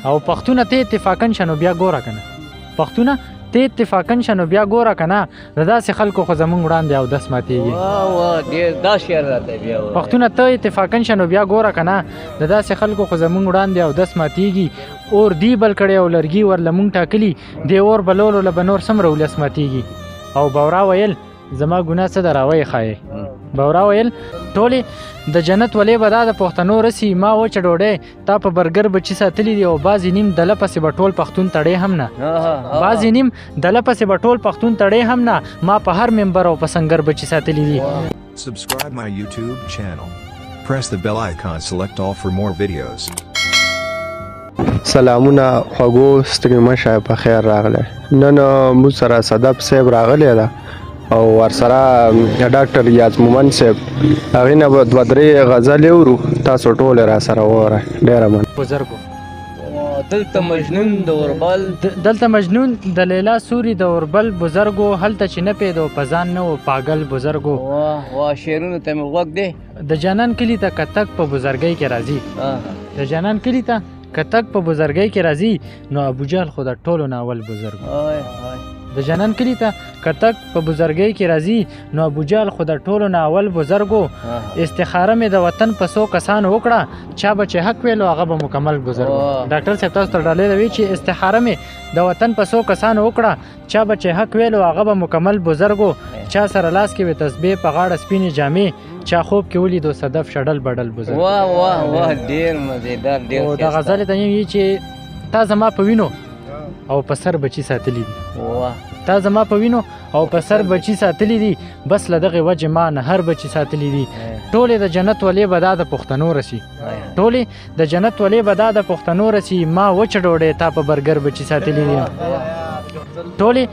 او پښتونه ته اتفاقا شنو بیا ګوره کنه پښتونه ته اتفاقا شنو بیا ګوره کنه د داسې خلکو خو زمونږ وړاندې او دس ماتېږي دا شعر راته بیا پښتونه ته اتفاقا شنو بیا ګوره کنه د داسې خلکو خو زمونږ وړاندې او دس ماتېږي اور دی بل کړی او لرګي ورله مونږ ټاکلي دی اور بلولو له به نور څومره ولس ماتېږي او بورا ویل زما ګناه څه ده راویې ښایې بورا ویل ټولې د جنت ولې به دا د پښتنو رسي ما وچه ډوډۍ تا په برګر بچي ساتلي دي او بعضې نیم دله پسې به ټول پښتون تړې هم نه بعضې نیم دله پسې به ټول پښتون تړې هم نه ما په هر ممبر او په سنګر بچي ساتلي دي Subscribe my YouTube channel. Press the bell icon, select all for more videos. سلامونه خوږو ستریمر شای په خیر راغلی نن موږ سره صدف صاحب راغلی ده او ورسره ډاکټر یاز مومن صاحب هغې نه به دوه درې غزلې اورو تاسو ټولې را سره واورئ ډېره مننه بزرګو دلته مجنون د اوربل دلته مجنون د لیلا سوري د اوربل بزرګو هلته چې نه پیدو په ځان نه و پاگل بزرګو واه شعرونو ته مې غوږ دی د جانان کلي ته کتک په بزرګۍ کې راځي د جانان کلي ته کتک په بزرګۍ کې راځي نو ابوجهل خو د ټولو ناول بزرګو د جانان کلي ته کتک په بزرګۍ کې راځي نو ابوجهل خو د ټولو ناول بزرګو استخاره مې د وطن په 100 کسانو وکړه چا به چې حق ویلو هغه به مکمل بزرګو ډاکټر صاحب تاسو ته ډالۍ دوي چې استخاره مې د وطن په 100 کسانو وکړه چا به چې حق ویلو هغه به مکمل بزرګو چا سره لاس کې به تسبیح په غاړه سپینې جامې چا خوب کې ولیدو صدف شډل بډل بزرګ واه واه واه ډېر مزیدار ډېر او د غزل ته یې چې تا زما په وینو او په سر بچی ساتلی دي تا زما په وینو او په سر بچی ساتلی دي بس له دغه وجه ما نه هر بچی ساتلی دي ټولې د جنت ولې به دا د پښتنو رسي ټولې د جنت ولې به دا د پښتنو رسي ما وچه ډوډۍ تا په برګر بچی ساتلی دي ټولې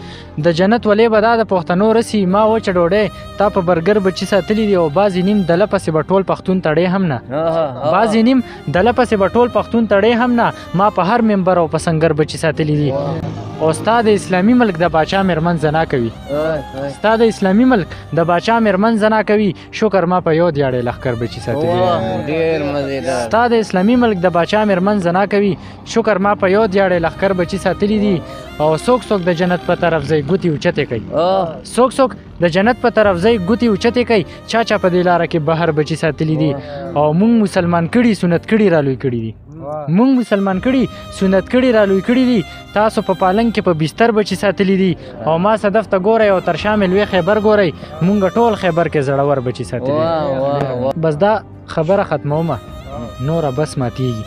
د جنت ولې به دا د پښتنو رسي ما وچه ډوډۍ تا په برګر بچي ساتلي دي او بعضې نیم دله پسې به ټول پښتون تړې هم نه بعضې نیم دله پسې به ټول پښتون تړې هم نه ما په هر ممبر او په سنګر بچي ساتلي دي او ستا د اسلامي ملک د باچا مېرمن زنا کوي ستا د اسلامي ملک د باچا مېرمن زنا کوي شکر ما په یو دیاړې لښکر بچي ساتلي دي ستا د اسلامي ملک د باچا مېرمن زنا کوي شکر ما په یو دیاړې لښکر بچي ساتلي دي او څوک څوک د جنت په طرف ځي ګوتې اوچتې کوي څوک څوک د جنت په طرف ځي ګوتې اوچتې کوي چا چا په دې لاره کې بهر بچي ساتلي دي او مونږ مسلمان کړي سنت کړي را لوی کړي دي مونږ مسلمان کړي سنت کړي را لوی کړي دي تاسو په پالنګ کې په بستر بچي ساتلي دي او ما صدف ته ګورئ او تر شامل وی خیبر ګورئ مونږ ټول خیبر کې زړور بچي ساتلي بس دا خبره ختمومه نوره بس ماتیږي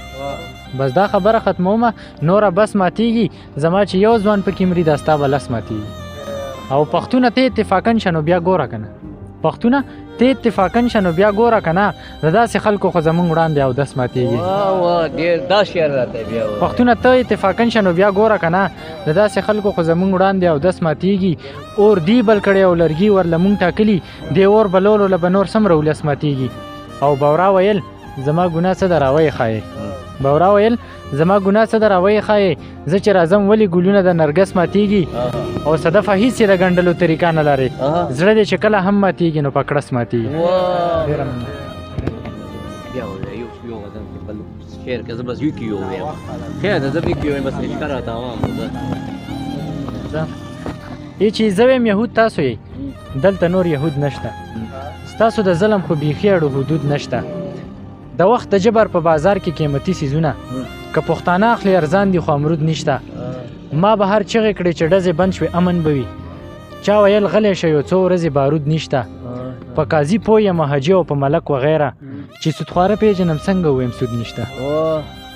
بس دا خبره ختمومه نوره بس ماتیږي زما چې یو ځوان پکې مري دا ستا به لس ماتیږي او پښتونه ته اتفاقا شنو بیا ګوره کنه پښتونه ته اتفاقا شنو بیا ګوره کنه د داسې خلکو خو زمونږ وړاندې او دس ماتیږي دا شعر راته بیا پښتونه ته اتفاقا شنو بیا ګوره کنه د داسې خلکو خو زمونږ وړاندې او دس ماتیږي اور دی بل کړی او لرګي ورله مونږ ټاکلي دی اور بلولو له به نور څومره ولس ماتیږي او بورا ویل زما ګناه څه ده راویې ښایې بورا ویل زما ګناه څه ده راویې ښایې زه چې راځم ولې ګلونه د نرګس ماتیږي او صدفه هیڅ یې د ګنډلو طریقه نه لرې زړه دې چې کله هم ماتیږي نو په کړس ماتیږي شعر که زه بس یو کې یو ویم خیر ده زه به کې ویم بس اشکار راته عوام ای چې زه ویم یهود تاسو یې دلته نور یهود نشته ستاسو د ظلم خو بیخي اړو حدود نشته د وخت د جبر په بازار کې قیمتي سیزونه که پښتانه اخلي ارزان دي خو امرود نشته ما به هر چغې کړې چې ډزې بند شوې امن به وي چا ویل غلی شه یو څو ورځې بارود نشته په قاضي پوه یم حاجي او په ملک وغیره چې سودخواره پیژنم څنګه ویم سود نشته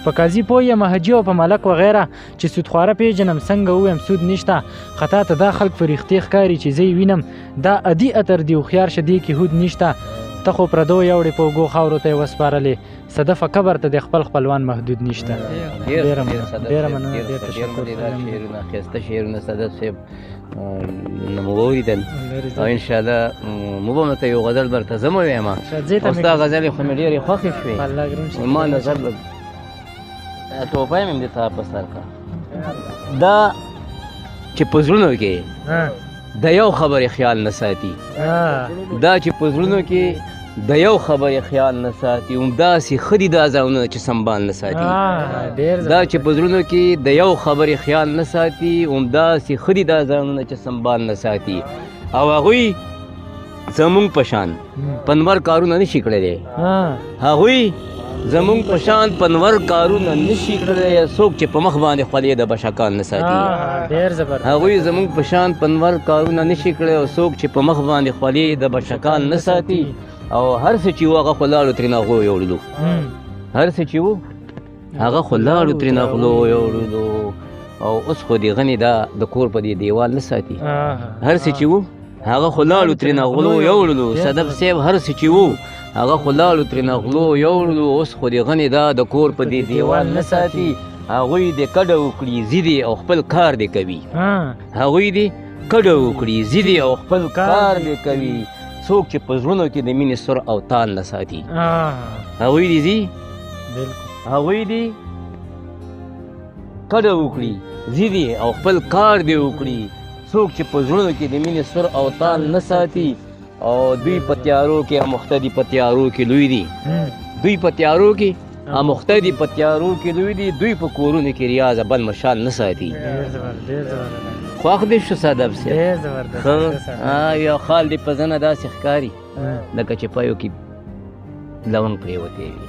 په قاضي پوه یم حاجي او په ملک وغیره چې سودخواره پیژنم څنګه ویم سود نشته خطا ته دا خلک فرښتې ښکاري چې زه یې وینم دا عدي اتر دی هوښیار شه دې کې هود نشته ته خو پردو یوړې په اوږو خاورو ته یې وسپارلې صدفه قبر ته د خپل خپلوان محدود نشته ډېره مننه ډېر تشکر ښایسته شعرونه صدف صاحب مو واورېدل او انشاءالله مو به ورته یو غزل درته زه مو ویم او ستا غزلې خو مې ډېرې خوښې شوې ما نظر توپه یې مې دې ته په سر کړه دا چې په زړونو کې د یو خبرې خیال نه ساتي دا چې په زړونو کې د یو خبرې خیال نه ساتي همداسې ښه دي دا ځایونه چې سنبال نه ساتي دا چې په زړونو کې د یو خبرې خیال نه ساتي همداسې ښه دي دا ځایونه چې سنبال نه ساتي او هغوی زمونږ په شان پنور کارونه نشي کړلی هغوی زمونږ په شان پنور کارونه نشي کړلی څوک چې په مخ باندې خولې د بشکان نه ساتي هغوی زمونږ په شان پنور کارونه نشي کړلی او څوک چې په مخ باندې خولې د بشکان نه ساتي او هر څه چې و هغه خو لاړو ترېنه غلو یوړلو هر څه چې و هغه خو لاړو ترېنه غلو یوړلو او اوس خو دې غني دا د کور په دې دیوال نه ساتي هر څه چې و هغه خو لاړو ترېنه غلو یوړلو صدف صاحب هر څه چې و هغه خو لاړو ترېنه غلو یوړلو اوس خو دې غني دا د کور په دې دیوال نه ساتي هغوی دې کډه وکړي ضدې او خپل کار دې کوي هغوی دې کډه وکړي ضدې او خپل کار دې کوي څوک چې په زړونو کې د مینې سر او تال نه ساتي هغوی دې ځي هغوی دې کډه وکړي ضدې او خپل کار دې وکړي څوک چې په زړونو کې د مینې سر او تال نه ساتي او دوی په تیارو کې اموخته دي په تیارو کې لوی دي دوی په تیارو کې اموخته دي په تیارو کې لوی دي دوی په کورونو کې ریاض بل مشال نه ساتي خوښ دې شو صدف صاحب یو خال دې په زنه داسې ښکاري لکه چې پایو کې لونګ پرېوتی وي